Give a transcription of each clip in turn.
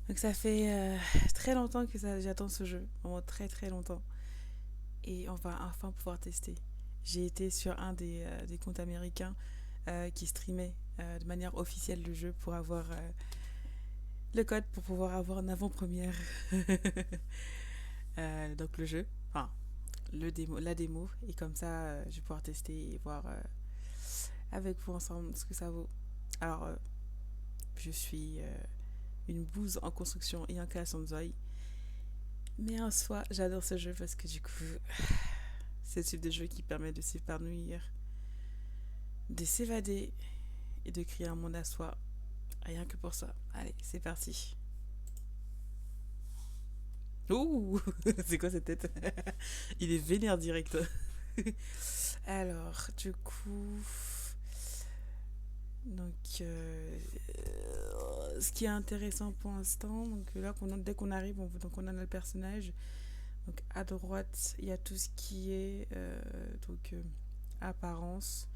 Donc ça fait très longtemps que j'attends ce jeu, vraiment très très longtemps. Et on va enfin pouvoir tester. J'ai été sur un des comptes américains qui streamait de manière officielle le jeu pour avoir le code pour pouvoir avoir une avant-première. Donc le jeu, enfin la démo, et comme ça je vais pouvoir tester et voir avec vous ensemble ce que ça vaut. Alors je suis une bouse en construction et en création de Zoï. Mais en soi, j'adore ce jeu parce que du coup, c'est le type de jeu qui permet de s'épanouir, de s'évader et de créer un monde à soi. Rien que pour ça. Allez, c'est parti. Ouh, c'est quoi cette tête? Il est vénère direct. Alors, du coup, donc, ce qui est intéressant pour l'instant, donc là, dès qu'on arrive, donc on a le personnage. Donc à droite, il y a tout ce qui est apparence,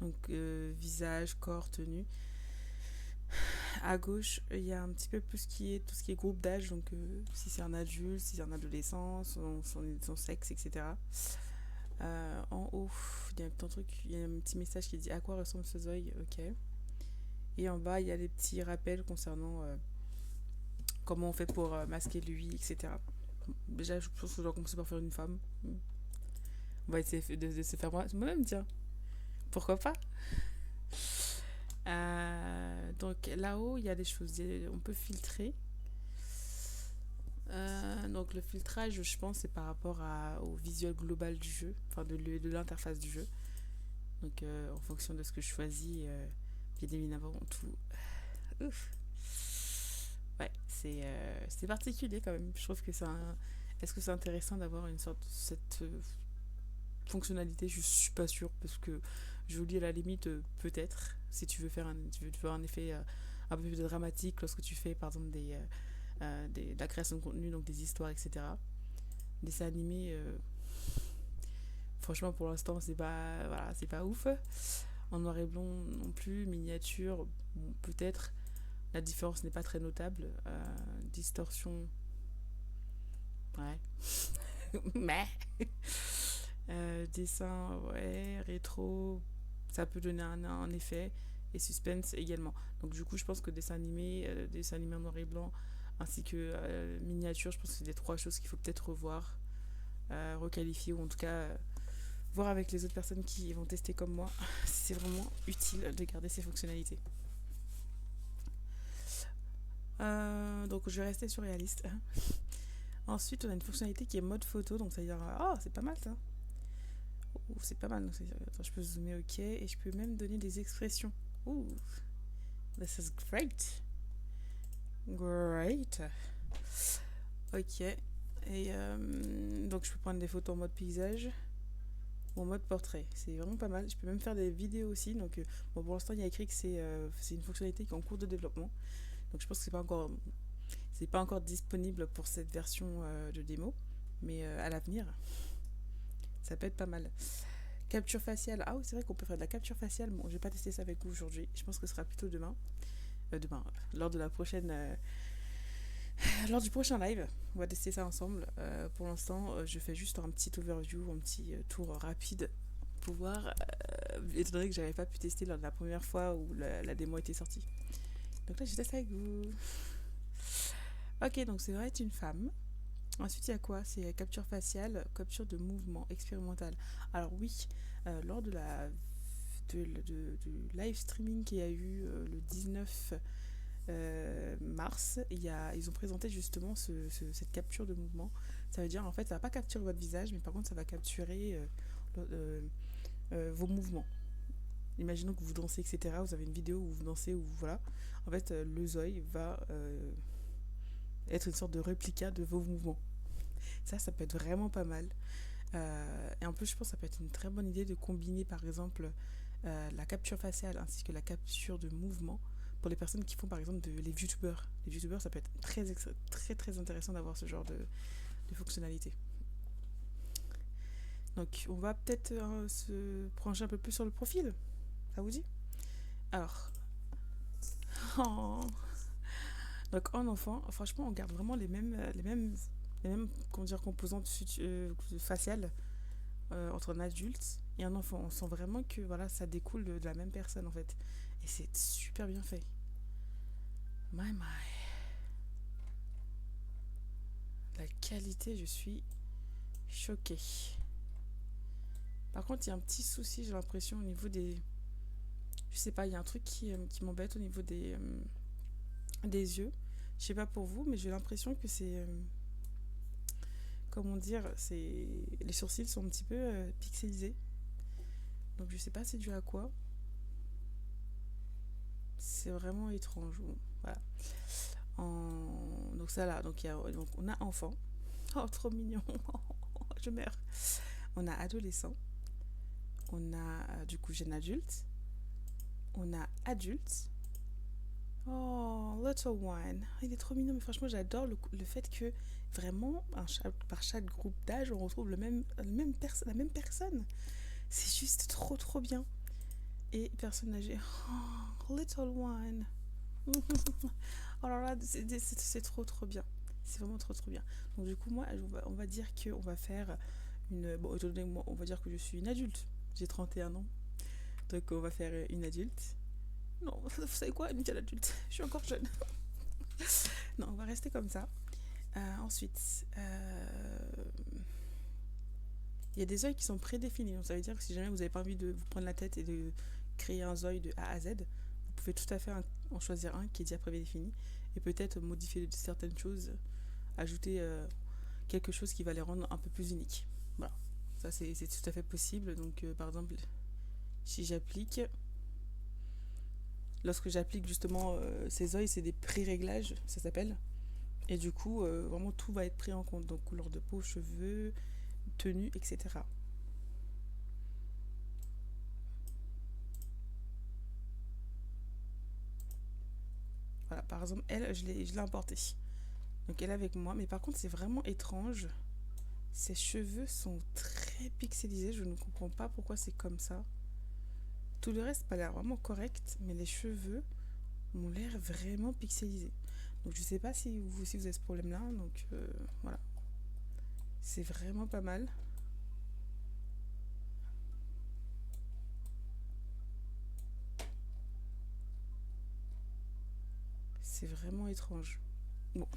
donc visage, corps, tenue. À gauche, il y a un petit peu plus tout ce qui est groupe d'âge, donc si c'est un adulte, si c'est un adolescent, son sexe, etc. En haut, il y a un petit message qui dit à quoi ressemble ce zoi, ok. Et en bas, il y a des petits rappels concernant comment on fait pour masquer lui, etc. Déjà, je pense que je dois commencer par faire une femme. On va essayer de se faire moi-même, tiens. Pourquoi pas. Donc là-haut, il y a des choses. On peut filtrer. Donc le filtrage, je pense, c'est par rapport au visuel global du jeu, enfin de l'interface du jeu. Donc en fonction de ce que je choisis, bien évidemment, tout. Ouf. Ouais, c'est particulier quand même. Je trouve que est-ce que c'est intéressant d'avoir une sorte cette fonctionnalité? Je suis pas sûre parce que je vous dis à la limite peut-être si tu veux faire un effet un peu plus dramatique lorsque tu fais par exemple de la création de contenu, donc des histoires, etc. Des dessins animés, franchement pour l'instant c'est pas ouf. En noir et blanc non plus, miniature, bon, peut-être. La différence n'est pas très notable. Distorsion, ouais. Mais dessin, ouais, rétro, ça peut donner un effet. Et suspense également. Donc du coup, je pense que dessin animé en noir et blanc, ainsi que miniature, je pense que c'est les trois choses qu'il faut peut-être revoir, requalifier, ou en tout cas voir avec les autres personnes qui vont tester comme moi si c'est vraiment utile de garder ces fonctionnalités. Donc je vais rester sur réaliste. Ensuite, on a une fonctionnalité qui est mode photo, donc ça veut dire oh, c'est pas mal ça. Ouh, c'est pas mal. Donc, attends, je peux zoomer, ok, et je peux même donner des expressions. Ouh, this is great. Great. Ok. Et donc je peux prendre des photos en mode paysage ou en mode portrait. C'est vraiment pas mal. Je peux même faire des vidéos aussi. Donc bon, pour l'instant, il y a écrit que c'est une fonctionnalité qui est en cours de développement. Donc je pense que c'est pas encore disponible pour cette version de démo, mais à l'avenir, ça peut être pas mal. Capture faciale. Ah oui, c'est vrai qu'on peut faire de la capture faciale. Bon, je vais pas tester ça avec vous aujourd'hui. Je pense que ce sera plutôt demain. Demain, lors de la prochaine lors du prochain live, on va tester ça ensemble. Pour l'instant, je fais juste un petit overview, un petit tour rapide pour voir, étant donné que j'avais pas pu tester lors de la première fois où la démo était sortie. Donc là, je teste avec vous. Ok, donc c'est vrai, c'est une femme. Ensuite, il y a quoi? C'est capture faciale, capture de mouvement expérimental. Alors oui, lors du live streaming qu'il y a eu le 19 mars, ils ont présenté justement cette capture de mouvement. Ça veut dire en fait, ça va pas capturer votre visage, mais par contre, ça va capturer vos mouvements. Imaginons que vous dansez, etc. Vous avez une vidéo où vous dansez, ou voilà. En fait, le Zoï va être une sorte de réplica de vos mouvements. Ça peut être vraiment pas mal. Et en plus, je pense que ça peut être une très bonne idée de combiner, par exemple, la capture faciale ainsi que la capture de mouvement pour les personnes qui font, par exemple, les youtubeurs. Les youtubeurs, ça peut être très, très intéressant d'avoir ce genre de fonctionnalité. Donc, on va peut-être se pencher un peu plus sur le profil. Ça vous dit? Alors, oh, Donc en enfant, franchement, on garde vraiment les mêmes comment dire, composantes faciales entre un adulte et un enfant. On sent vraiment que voilà, ça découle de la même personne en fait. Et c'est super bien fait. My. La qualité, je suis choquée. Par contre, il y a un petit souci, j'ai l'impression, au niveau des... Je sais pas, il y a un truc qui m'embête au niveau des yeux. Je sais pas pour vous, mais j'ai l'impression que c'est... comment dire, c'est... Les sourcils sont un petit peu pixelisés. Donc je sais pas c'est dû à quoi. C'est vraiment étrange. Bon, voilà. Donc ça là, donc on a enfant. Oh, trop mignon. Je meurs. On a adolescent. On a du coup jeune adulte. On a adulte. Oh, Little One. Il est trop mignon, mais franchement, j'adore le fait que vraiment, par chaque groupe d'âge, on retrouve la même personne. C'est juste trop, trop bien. Et personne âgée. Oh, Little One. Oh là là, c'est trop, trop bien. C'est vraiment trop, trop bien. Donc, du coup, moi, on va dire qu'on va faire une. Bon, étant donné que moi, on va dire que je suis une adulte. J'ai 31 ans. Donc, on va faire une adulte. Non, vous savez quoi, une jeune adulte. Je suis encore jeune. Non, on va rester comme ça. Ensuite, il y a des œils qui sont prédéfinis. Donc ça veut dire que si jamais vous n'avez pas envie de vous prendre la tête et de créer un œil de A à Z, vous pouvez tout à fait en choisir un qui est déjà prédéfini et peut-être modifier certaines choses, ajouter quelque chose qui va les rendre un peu plus uniques. Voilà, ça c'est tout à fait possible. Donc par exemple, si j'applique, lorsque j'applique justement ces œils, c'est des pré-réglages, ça s'appelle. Et du coup, vraiment tout va être pris en compte. Donc couleur de peau, cheveux, tenue, etc. Voilà, par exemple, elle, je l'ai importée. Donc elle est avec moi. Mais par contre, c'est vraiment étrange. Ses cheveux sont très pixelisés. Je ne comprends pas pourquoi c'est comme ça. Tout le reste a l'air vraiment correct. Mais les cheveux ont l'air vraiment pixelisés. Donc je sais pas si vous aussi vous avez ce problème-là. Donc voilà. C'est vraiment pas mal. C'est vraiment étrange. Bon.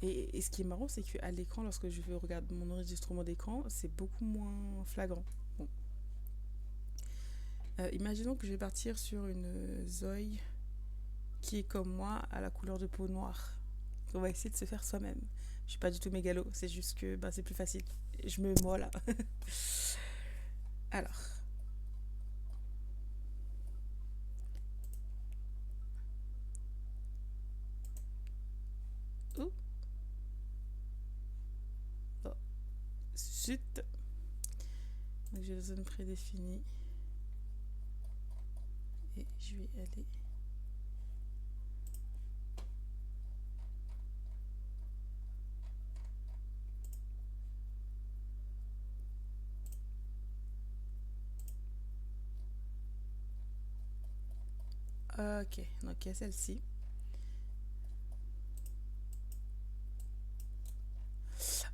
Et ce qui est marrant, c'est qu'à l'écran, lorsque je regarde mon enregistrement d'écran, c'est beaucoup moins flagrant. Bon. Imaginons que je vais partir sur une Zoé qui est comme moi, à la couleur de peau noire. On va essayer de se faire soi-même. Je suis pas du tout mégalo, c'est juste que bah, c'est plus facile. Je me molle là. Alors. Ouh. Oh. Zut. Donc j'ai la zone prédéfinie. Et je vais aller. Ok, donc il y a celle-ci.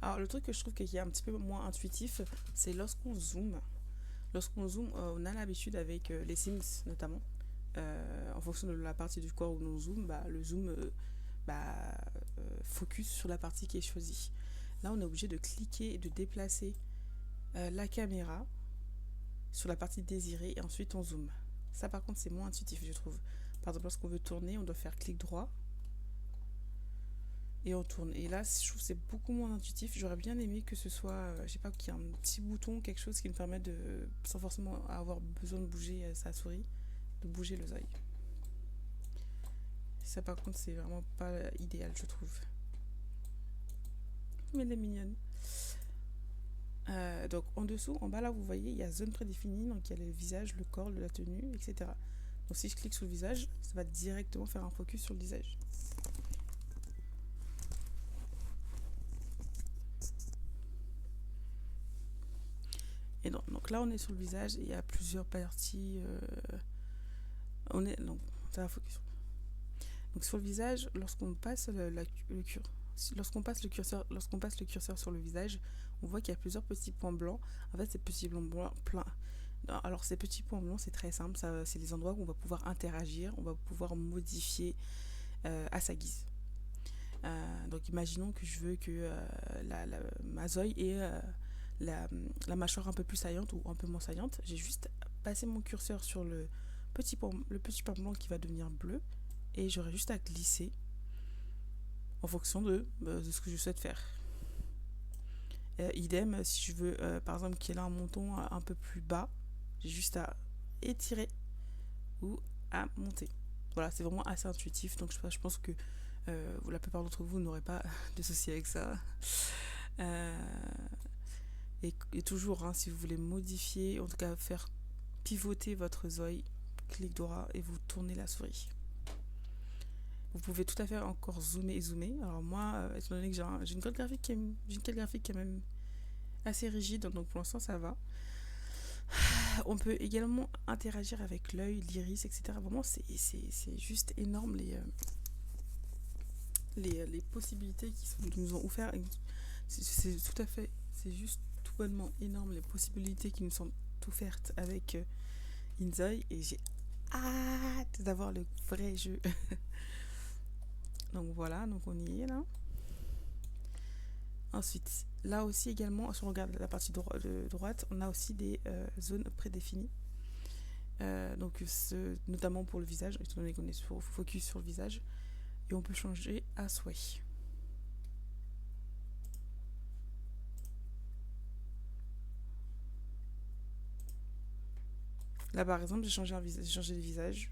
Alors le truc que je trouve qui est un petit peu moins intuitif, c'est lorsqu'on zoome. Lorsqu'on zoome, on a l'habitude avec les Sims notamment, en fonction de la partie du corps où l'on zoome, bah, le zoom bah, focus sur la partie qui est choisie. Là, on est obligé de cliquer et de déplacer la caméra sur la partie désirée et ensuite on zoome. Ça, par contre, c'est moins intuitif, je trouve. Par exemple, lorsqu'on veut tourner, on doit faire clic droit et on tourne. Et là, je trouve que c'est beaucoup moins intuitif. J'aurais bien aimé que ce soit, je sais pas, qu'il y ait un petit bouton, quelque chose qui me permette de, sans forcément avoir besoin de bouger sa souris, de bouger le œil. Ça, par contre, c'est vraiment pas idéal, je trouve. Mais elle est mignonne. Donc en dessous, en bas là, vous voyez, il y a zone prédéfinie, donc il y a le visage, le corps, la tenue, etc. Donc si je clique sur le visage, ça va directement faire un focus sur le visage. Et donc là, on est sur le visage et il y a plusieurs parties. On est donc ça va focus. Donc sur le visage, lorsqu'on passe lorsqu'on passe le curseur sur le visage, on voit qu'il y a plusieurs petits points blancs. En fait, ces petits points blancs plein. Alors ces petits points blancs, c'est très simple. C'est les endroits où on va pouvoir interagir, on va pouvoir modifier à sa guise. Donc imaginons que je veux que ma Zoï ait la mâchoire un peu plus saillante ou un peu moins saillante. J'ai juste passé mon curseur sur le petit point blanc qui va devenir bleu et j'aurai juste à glisser en fonction de ce que je souhaite faire. Idem, si je veux par exemple qu'il ait un menton un peu plus bas, j'ai juste à étirer ou à monter. Voilà, c'est vraiment assez intuitif, donc je pense que la plupart d'entre vous n'aurez pas de soucis avec ça. Et toujours, hein, si vous voulez modifier, en tout cas faire pivoter votre Zoï, clic droit et vous tournez la souris. Vous pouvez tout à fait encore zoomer et zoomer. Alors moi, étant donné que j'ai une carte graphique qui est même assez rigide, donc pour l'instant ça va. On peut également interagir avec l'œil, l'iris, etc. Vraiment, c'est juste énorme les possibilités qui nous ont offert. C'est tout à fait, c'est juste tout bonnement énorme les possibilités qui nous sont offertes avec Inzoi, et j'ai hâte d'avoir le vrai jeu. Donc voilà, donc on y est là. Ensuite, là aussi également, si on regarde la partie de droite, on a aussi des zones prédéfinies. Donc notamment pour le visage, étant donné qu'on est focus sur le visage, et on peut changer à souhait. Là par exemple, j'ai changé de visage.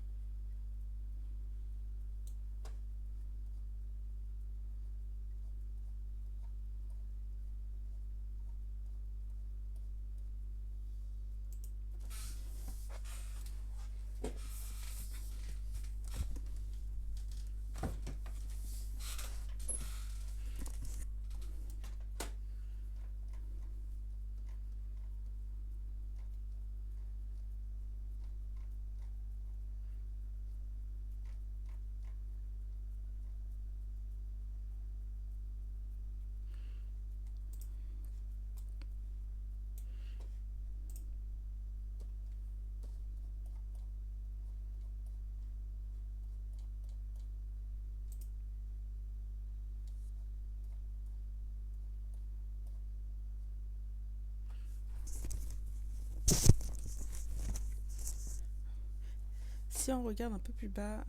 Si on regarde un peu plus bas,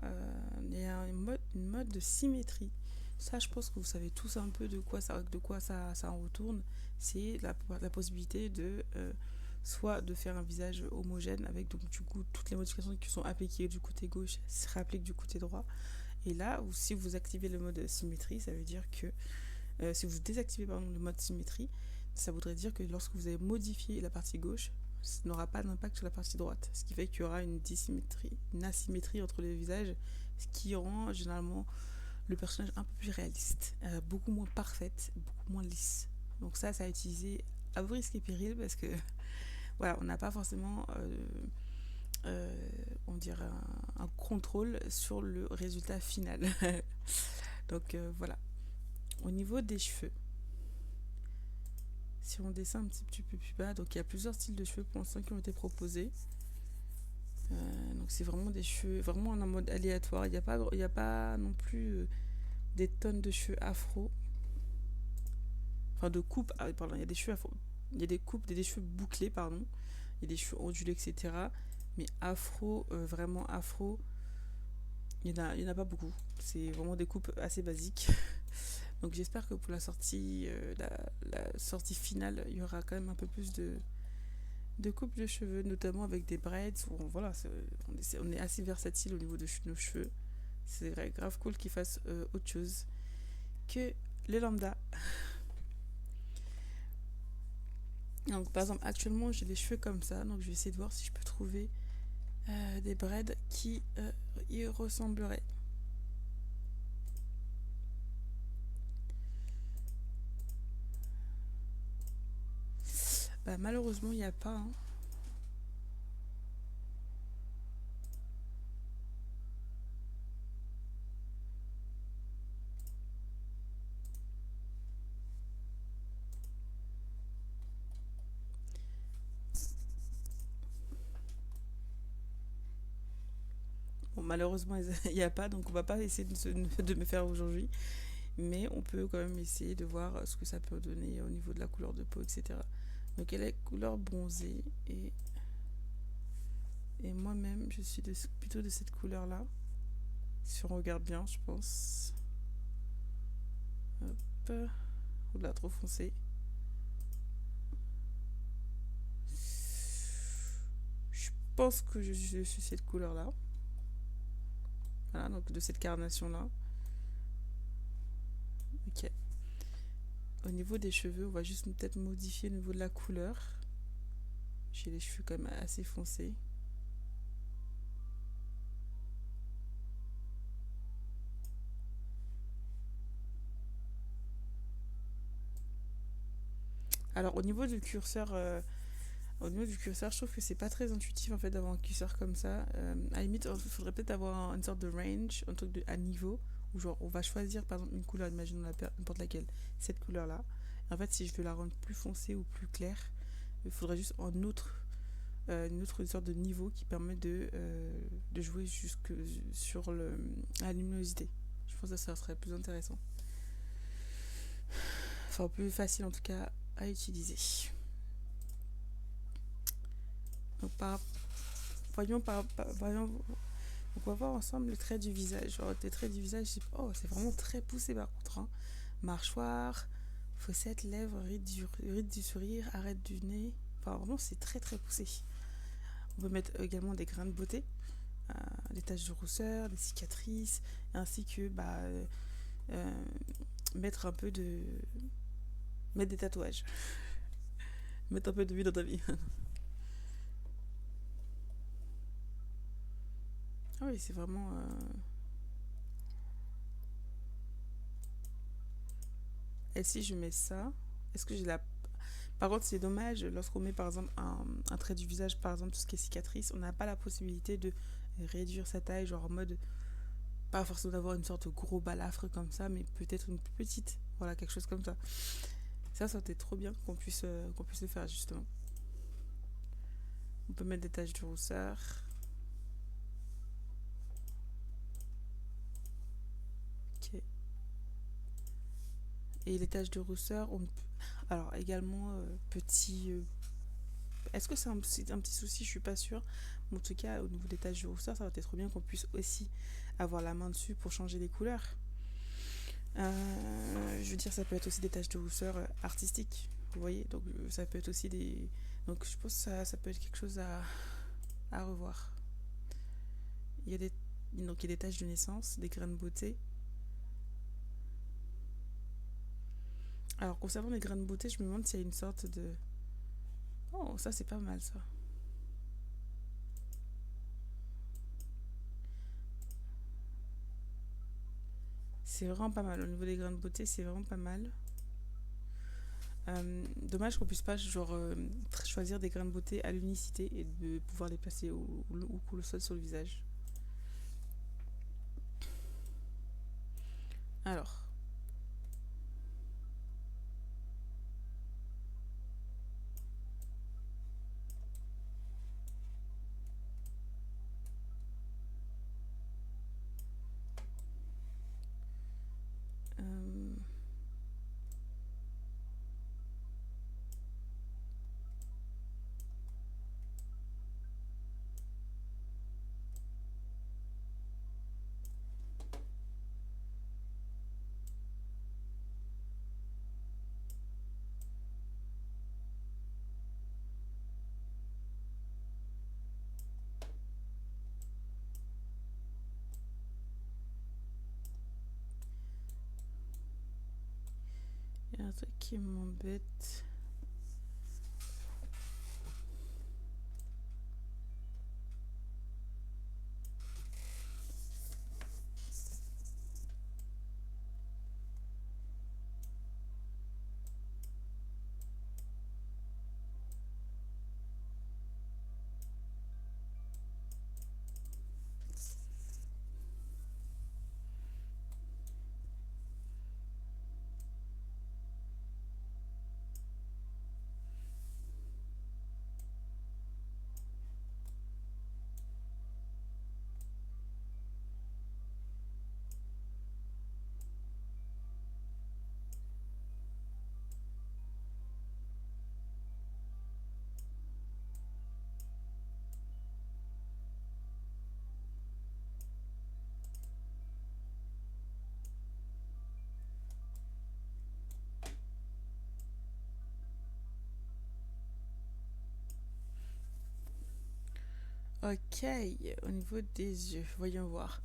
il y a une mode de symétrie. Ça, je pense que vous savez tous un peu de quoi ça en retourne. C'est la possibilité de soit de faire un visage homogène avec donc du coup toutes les modifications qui sont appliquées du côté gauche se réappliquent du côté droit. Et là, si vous activez le mode symétrie, ça veut dire que si vous désactivez pardon, le mode symétrie, ça voudrait dire que lorsque vous avez modifié la partie gauche, ça n'aura pas d'impact sur la partie droite. Ce qui fait qu'il y aura une asymétrie entre les visages, ce qui rend généralement le personnage un peu plus réaliste, beaucoup moins parfaite, beaucoup moins lisse. Donc ça à utiliser à vos risques et périls parce que voilà, on n'a pas forcément on dirait un contrôle sur le résultat final. Donc voilà. Au niveau des cheveux, si on descend un petit peu plus bas, donc il y a plusieurs styles de cheveux pour l'instant qui ont été proposés. Donc c'est vraiment des cheveux vraiment en mode aléatoire. Il n'y a pas non plus des tonnes de cheveux afro. Enfin de coupes, pardon, il y a des cheveux afro. Il y a des coupes, des cheveux bouclés, pardon. Il y a des cheveux ondulés, etc. Mais afro, vraiment afro, il y en a pas beaucoup. C'est vraiment des coupes assez basiques. Donc j'espère que pour la sortie, la sortie finale, il y aura quand même un peu plus de coupe de cheveux, notamment avec des braids. Voilà, on est assez versatile au niveau de nos cheveux. C'est grave cool qu'ils fassent autre chose que le lambda. Donc par exemple, actuellement j'ai les cheveux comme ça, donc je vais essayer de voir si je peux trouver des braids qui y ressembleraient. Bah malheureusement il n'y a pas. Hein. Bon, malheureusement, il n'y a pas, donc on va pas essayer de me faire aujourd'hui. Mais on peut quand même essayer de voir ce que ça peut donner au niveau de la couleur de peau, etc. Donc elle est couleur bronzée et moi-même je suis plutôt de cette couleur-là. Si on regarde bien, je pense. Hop. Oula, trop foncé. Je pense que je suis cette couleur-là. Voilà, donc de cette carnation-là. Ok. Au niveau des cheveux, on va juste peut-être modifier au niveau de la couleur. J'ai les cheveux quand même assez foncés. Alors au niveau du curseur, je trouve que c'est pas très intuitif en fait d'avoir un curseur comme ça. À la limite, il faudrait peut-être avoir une sorte de range, un truc à niveau, où genre on va choisir par exemple une couleur, imaginons n'importe laquelle, cette couleur-là. En fait, si je veux la rendre plus foncée ou plus claire, il faudrait juste une autre sorte de niveau qui permet de jouer jusque sur la luminosité. Je pense que ça serait plus intéressant. Enfin, plus facile en tout cas à utiliser. Donc, voyons, donc on va voir ensemble le trait du visage. Genre, les traits du visage, c'est vraiment très poussé par contre. Hein. Mâchoire, fossette, lèvres, ride du sourire, arête du nez. Enfin, vraiment, c'est très très poussé. On peut mettre également des grains de beauté, des taches de rousseur, des cicatrices, ainsi que euh, mettre un peu de. Mettre des tatouages. Mettre un peu de vie dans ta vie. Ah oui, c'est vraiment. Et si je mets ça, est-ce que j'ai la. Par contre, c'est dommage, lorsqu'on met par exemple un trait du visage, par exemple tout ce qui est cicatrice, on n'a pas la possibilité de réduire sa taille, genre en mode, pas forcément d'avoir une sorte de gros balafre comme ça, mais peut-être une plus petite, voilà, quelque chose comme ça. Ça aurait été trop bien qu'on puisse le faire justement. On peut mettre des taches de rousseur. Ok. Et les taches de rousseur, alors également petit. Est-ce que c'est un petit souci? Je suis pas sûre. Mais en tout cas, au niveau des taches de rousseur, ça aurait été trop bien qu'on puisse aussi avoir la main dessus pour changer les couleurs. Je veux dire, ça peut être aussi des taches de rousseur artistiques. Vous voyez, donc ça peut être aussi des. Donc je pense que ça peut être quelque chose à revoir. Il y a des, donc il y a des taches de naissance, des grains de beauté. Alors concernant les grains de beauté, je me demande s'il y a une sorte de. Oh, ça c'est pas mal ça. C'est vraiment pas mal. Au niveau des grains de beauté, c'est vraiment pas mal. Dommage qu'on puisse pas choisir des grains de beauté à l'unicité et de pouvoir les placer où le sol sur le visage. Alors, euh, il y a un truc qui m'embête. Ok, au niveau des yeux, voyons voir.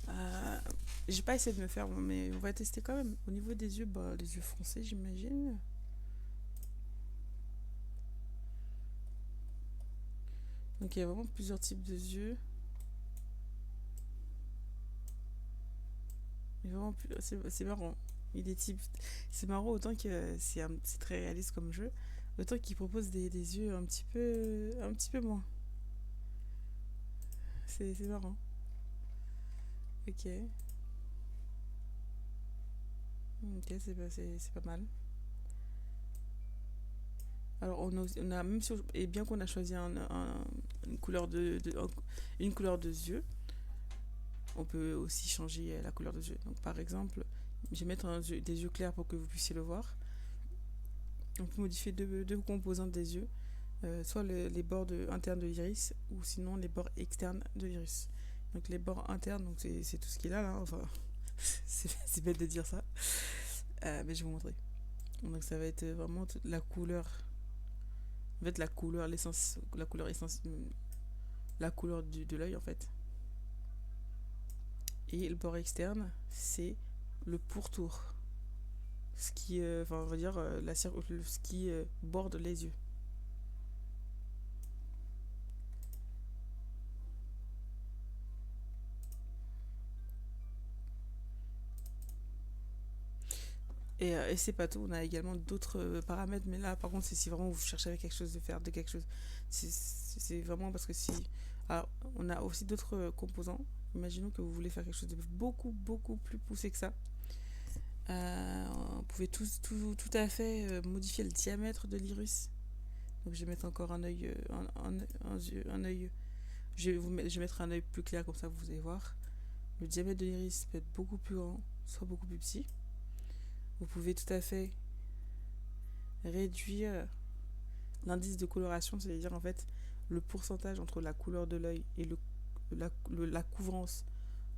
Euh, j'ai pas essayé de me faire, mais on va tester quand même. Au niveau des yeux, bah, les yeux foncés, j'imagine. Donc il y a vraiment plusieurs types de yeux. C'est marrant. Il y a des types. C'est marrant autant que c'est très réaliste comme jeu, autant qu'il propose des yeux un petit peu moins. C'est marrant. Ok. Ok, c'est pas mal. Alors on a même si et bien qu'on a choisi une couleur une couleur de yeux, on peut aussi changer la couleur des yeux. Donc par exemple, je vais mettre des yeux clairs pour que vous puissiez le voir. On peut modifier deux composantes des yeux, soit les bords internes de l'iris ou sinon les bords externes de l'iris. Donc les bords internes, donc c'est tout ce qu'il a là. Enfin, c'est bête de dire ça, mais je vais vous montrer. Donc ça va être vraiment la couleur. En fait, la couleur, l'essence, la couleur de l'œil en fait. Et le bord externe, c'est le pourtour. Ce qui, enfin, on va dire, ce qui borde les yeux. Et c'est pas tout, on a également d'autres paramètres, mais là, par contre, c'est si vraiment vous cherchez avec quelque chose de faire de quelque chose. C'est vraiment parce que si. Alors, on a aussi d'autres composants. Imaginons que vous voulez faire quelque chose de beaucoup, beaucoup plus poussé que ça. Vous pouvez tout à fait modifier le diamètre de l'iris. Donc, je vais mettre encore un œil. Un œil. Je vais mettre un œil plus clair, comme ça, vous allez voir. Le diamètre de l'iris peut être beaucoup plus grand, soit beaucoup plus petit. Vous pouvez tout à fait réduire l'indice de coloration, c'est-à-dire en fait le pourcentage entre la couleur de l'œil et la couvrance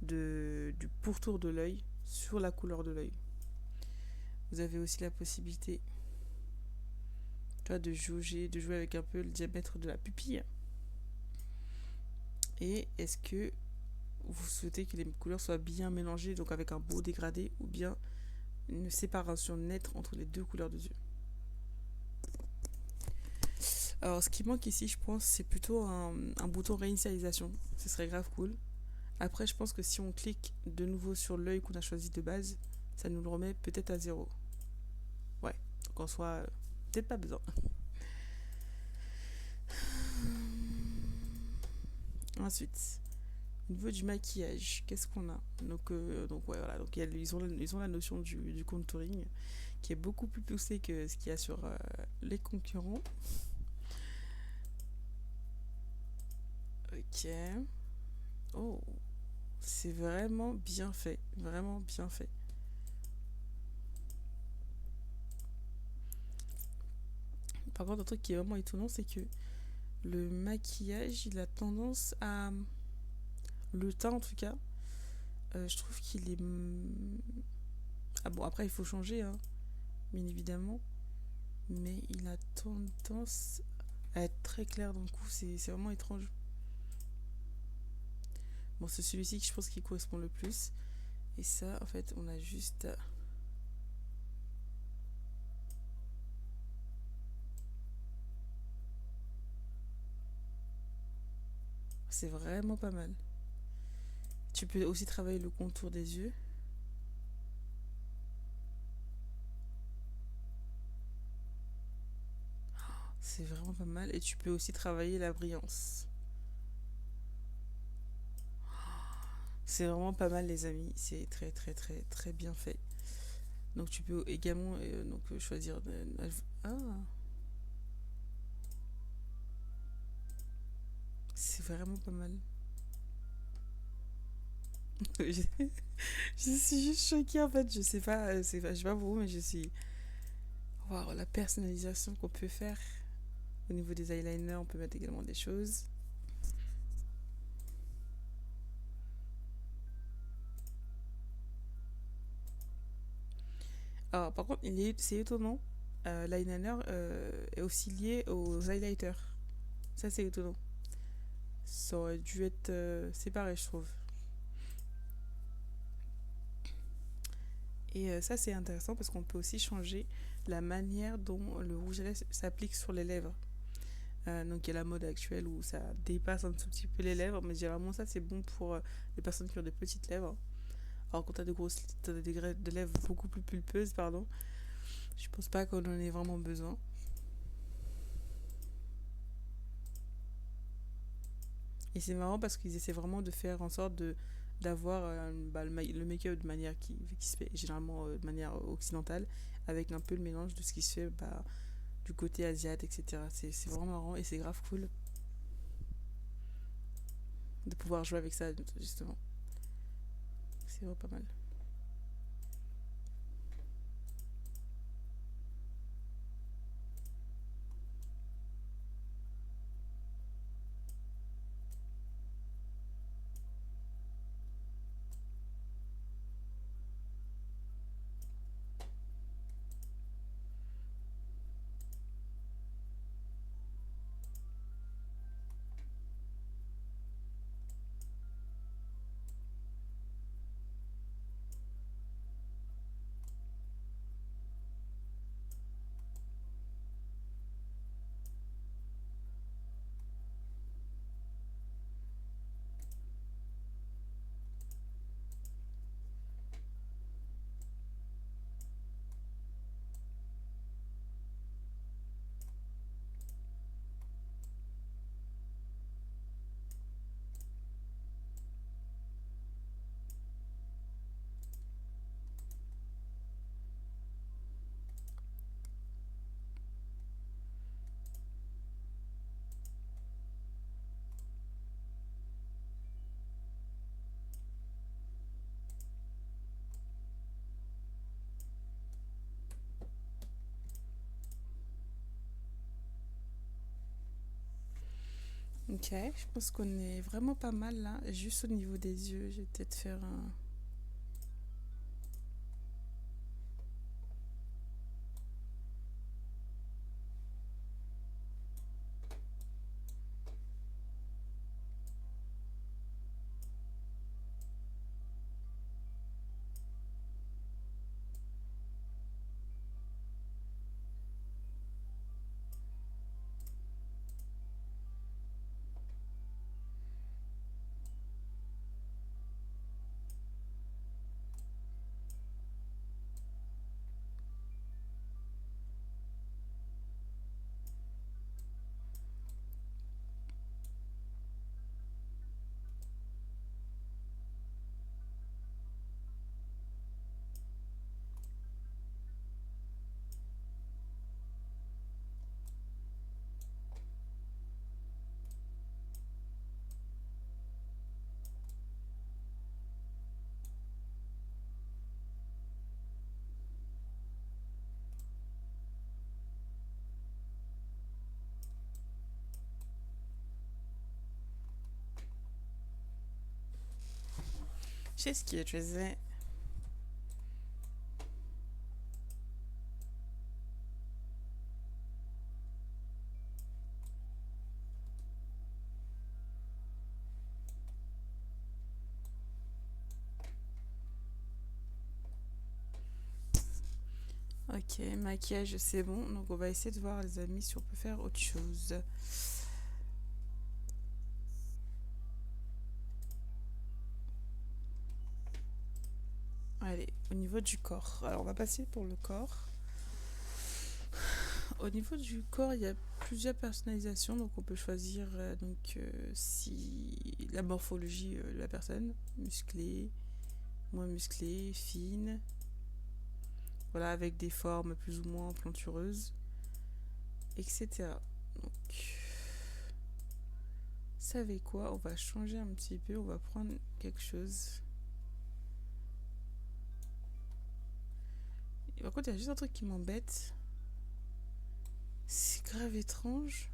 du pourtour de l'œil sur la couleur de l'œil. Vous avez aussi la possibilité de jouer avec un peu le diamètre de la pupille. Et est-ce que vous souhaitez que les couleurs soient bien mélangées, donc avec un beau dégradé, ou bien une séparation nette entre les deux couleurs de yeux. Alors, ce qui manque ici, je pense, c'est plutôt un bouton réinitialisation. Ce serait grave cool. Après, je pense que si on clique de nouveau sur l'œil qu'on a choisi de base, ça nous le remet peut-être à 0. Ouais, donc en soi, peut-être pas besoin. Ensuite, au niveau du maquillage, qu'est-ce qu'on a? Donc ouais, voilà. Donc ils ont la notion du contouring qui est beaucoup plus poussé que ce qu'il y a sur les concurrents. Ok. Oh, c'est vraiment bien fait. Vraiment bien fait. Par contre, un truc qui est vraiment étonnant, c'est que le maquillage, il a tendance à. Le teint, en tout cas, je trouve qu'il est. Ah bon, après, il faut changer, hein, bien évidemment. Mais il a tendance à être très clair d'un coup. C'est vraiment étrange. Bon, c'est celui-ci que je pense qui correspond le plus. Et ça, en fait, on a juste. C'est vraiment pas mal. Tu peux aussi travailler le contour des yeux. C'est vraiment pas mal. Et tu peux aussi travailler la brillance. C'est vraiment pas mal, les amis. C'est très, très, très, très bien fait. Donc, tu peux également choisir. Ah, c'est vraiment pas mal. je suis juste choquée en fait. Je sais pas, je sais pas pour vous, mais je suis. Waouh, la personnalisation qu'on peut faire. Au niveau des eyeliners, on peut mettre également des choses. Alors, par contre, c'est étonnant. L'eyeliner est aussi lié aux highlighters. Ça, c'est étonnant. Ça aurait dû être séparé, je trouve. Et ça, c'est intéressant parce qu'on peut aussi changer la manière dont le rouge à lèvres s'applique sur les lèvres. Donc il y a la mode actuelle où ça dépasse un tout petit peu les lèvres, mais généralement ça c'est bon pour les personnes qui ont des petites lèvres. Alors quand t'as des lèvres beaucoup plus pulpeuses, pardon, je pense pas qu'on en ait vraiment besoin. Et c'est marrant parce qu'ils essaient vraiment de faire en sorte de d'avoir le make-up de manière qui se fait généralement de manière occidentale, avec un peu le mélange de ce qui se fait du côté asiatique, etc. C'est vraiment marrant et c'est grave cool de pouvoir jouer avec ça, justement. C'est vraiment pas mal. Ok, je pense qu'on est vraiment pas mal là. Juste au niveau des yeux, je vais peut-être faire un. Je sais ce que je faisais. Ok, maquillage, c'est bon. Donc on va essayer de voir, les amis, si on peut faire autre chose. Allez, au niveau du corps. Alors on va passer pour le corps. Au niveau du corps, il y a plusieurs personnalisations. Donc on peut choisir si la morphologie de la personne, musclée, moins musclée, fine. Voilà, avec des formes plus ou moins plantureuses, etc. Donc, vous savez quoi? On va changer un petit peu. On va prendre quelque chose. Et par contre, il y a juste un truc qui m'embête. C'est grave étrange.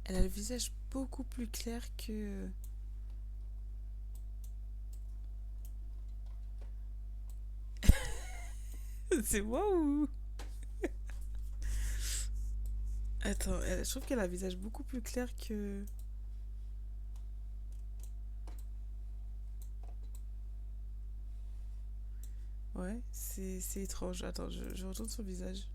Elle a le visage beaucoup plus clair que. C'est moi ou. Attends, je trouve qu'elle a un visage beaucoup plus clair que. Ouais, c'est étrange. Attends, je retourne sur le visage.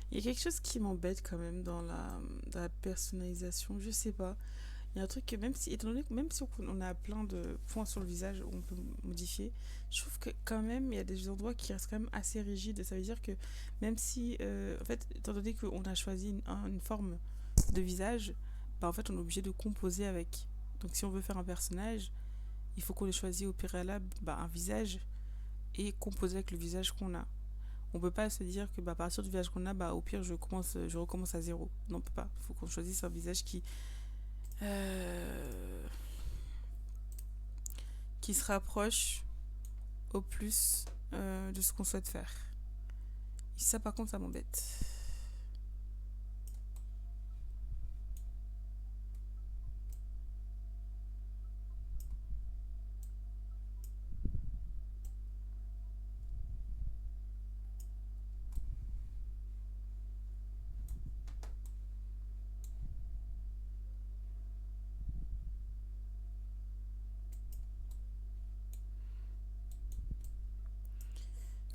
Il y a quelque chose qui m'embête quand même dans la personnalisation, je sais pas. Il y a un truc que même si, étant donné que même si on a plein de points sur le visage où on peut modifier, je trouve que quand même il y a des endroits qui restent quand même assez rigides. Ça veut dire que même si, en fait, étant donné qu'on a choisi une forme de visage, bah en fait on est obligé de composer avec. Donc si on veut faire un personnage, il faut qu'on ait choisi au préalable bah, un visage et composer avec le visage qu'on a. On peut pas se dire que bah, à partir du visage qu'on a, bah, au pire je recommence à zéro. Non, on peut pas. Il faut qu'on choisisse un visage euh, qui se rapproche au plus de ce qu'on souhaite faire. Et ça par contre ça m'embête.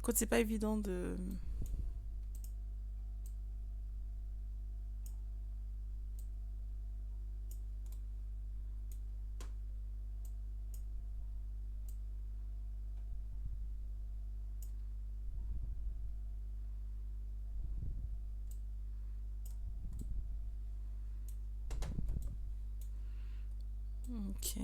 Quand c'est pas évident de... Ok.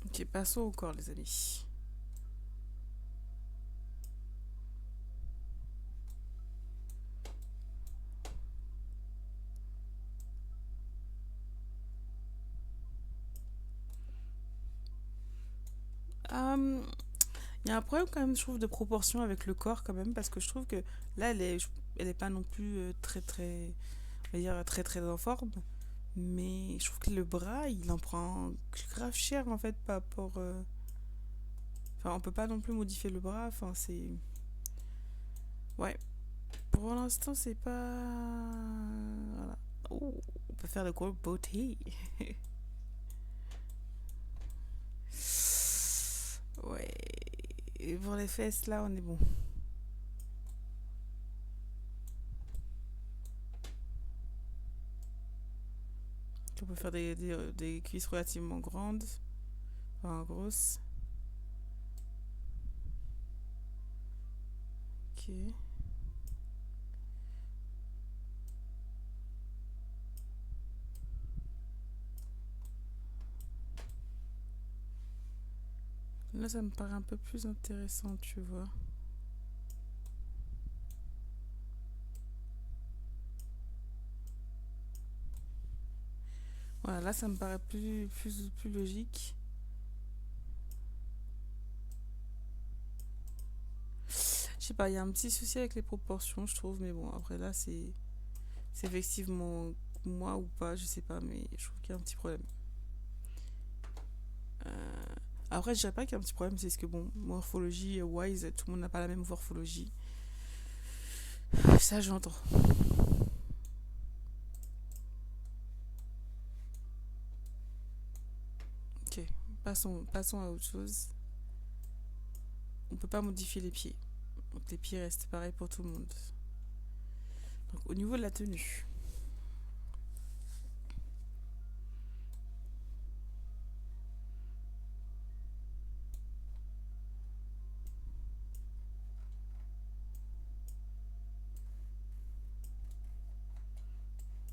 Ok, passons au corps les amis. Euh, Il y a un problème quand même, je trouve, de proportion avec le corps quand même, parce que je trouve que là, elle est pas non plus on va dire très très en forme, mais je trouve que le bras, il en prend grave cher en fait, par rapport. Enfin, on peut pas non plus modifier le bras, enfin, c'est. Ouais, pour l'instant, c'est pas. Voilà. Oh, on peut faire le gros beauté. Ouais. Et pour les fesses, là, on est bon. On peut faire des cuisses relativement grandes, enfin grosses. Ok. Là, ça me paraît un peu plus intéressant, tu vois. Voilà, là, ça me paraît plus logique. Je sais pas, il y a un petit souci avec les proportions, je trouve, mais bon, après là, c'est effectivement moi ou pas, je sais pas, mais je trouve qu'il y a un petit problème. Euh, Après, je dirais pas qu'il y a un petit problème, c'est ce que, bon, morphologie wise, tout le monde n'a pas la même morphologie. Ça, j'entends. Ok, passons à autre chose. On peut pas modifier les pieds. Donc les pieds restent pareils pour tout le monde. Donc au niveau de la tenue.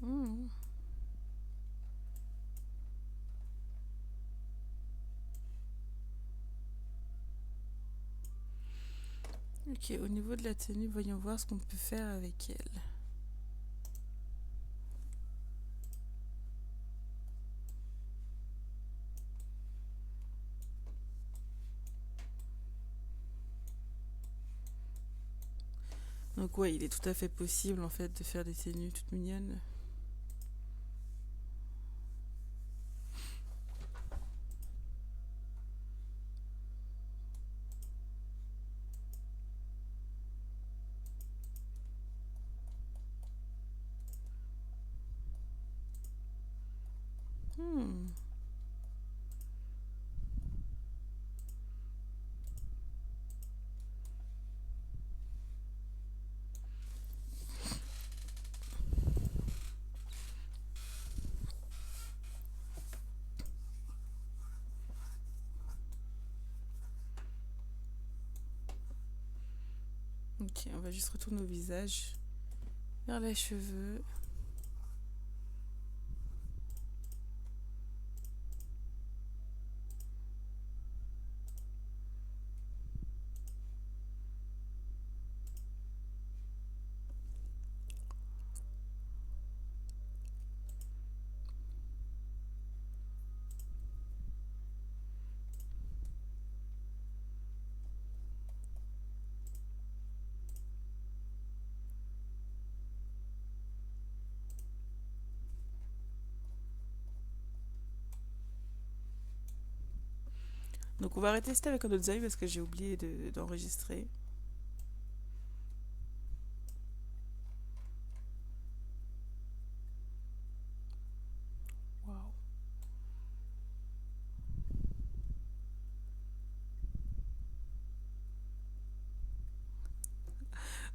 Hmm. Ok, au niveau de la tenue, voyons voir ce qu'on peut faire avec elle. Donc ouais, il est tout à fait possible en fait de faire des tenues toutes mignonnes. Hmm. Ok, on va juste retourner au visage, vers les cheveux. Donc on va retester avec un autre œil parce que j'ai oublié d'enregistrer. Waouh.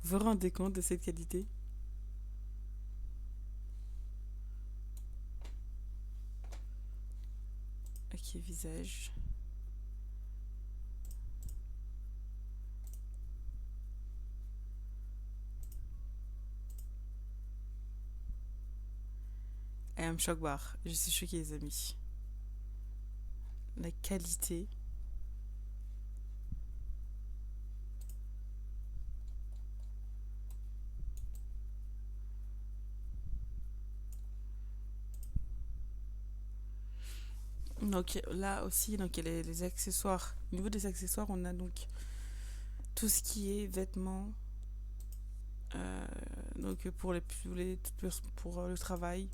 Vous vous rendez compte de cette qualité? Ok, visage. I am shocked bar. Je suis choquée les amis. La qualité. Donc là aussi, donc il y a les accessoires. Au niveau des accessoires, on a donc tout ce qui est vêtements. Donc pour le travail,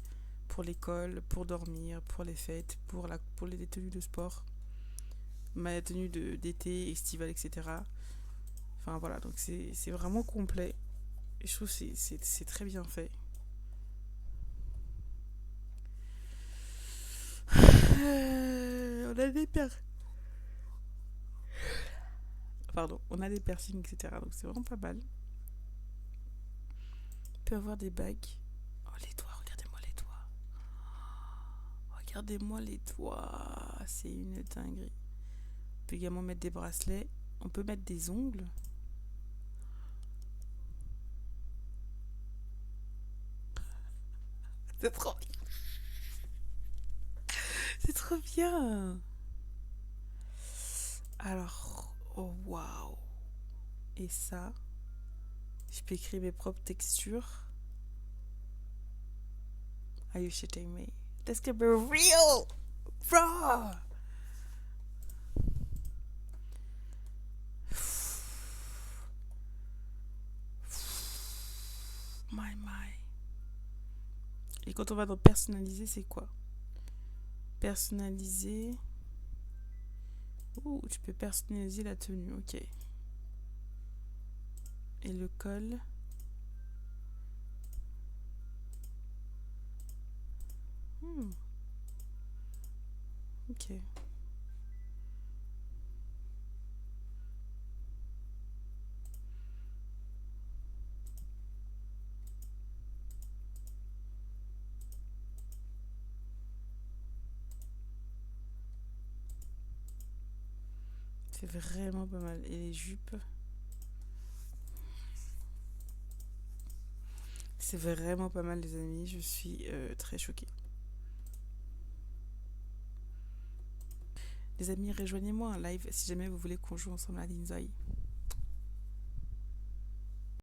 pour l'école, pour dormir, pour les fêtes, pour les tenues de sport, ma tenue d'été, estivale, etc. Enfin voilà, donc c'est vraiment complet. Et je trouve que c'est très bien fait. On a des Pardon, on a des piercings, etc. Donc c'est vraiment pas mal. On peut avoir des bagues. Oh les doigts, regardez-moi les doigts. Regardez-moi les doigts. C'est une dinguerie. On peut également mettre des bracelets. On peut mettre des ongles. C'est trop bien. C'est trop bien. Alors, oh waouh. Et ça, je peux créer mes propres textures. Are you shitting me? This could be real, bro. My. Et quand on va dans personnaliser, c'est quoi? Personnaliser. Ouh, tu peux personnaliser la tenue, ok. Et le col. Ok. C'est vraiment pas mal. Et les jupes. C'est vraiment pas mal, les amis. Je suis très choquée. Les amis, rejoignez-moi en live si jamais vous voulez qu'on joue ensemble à Linzai.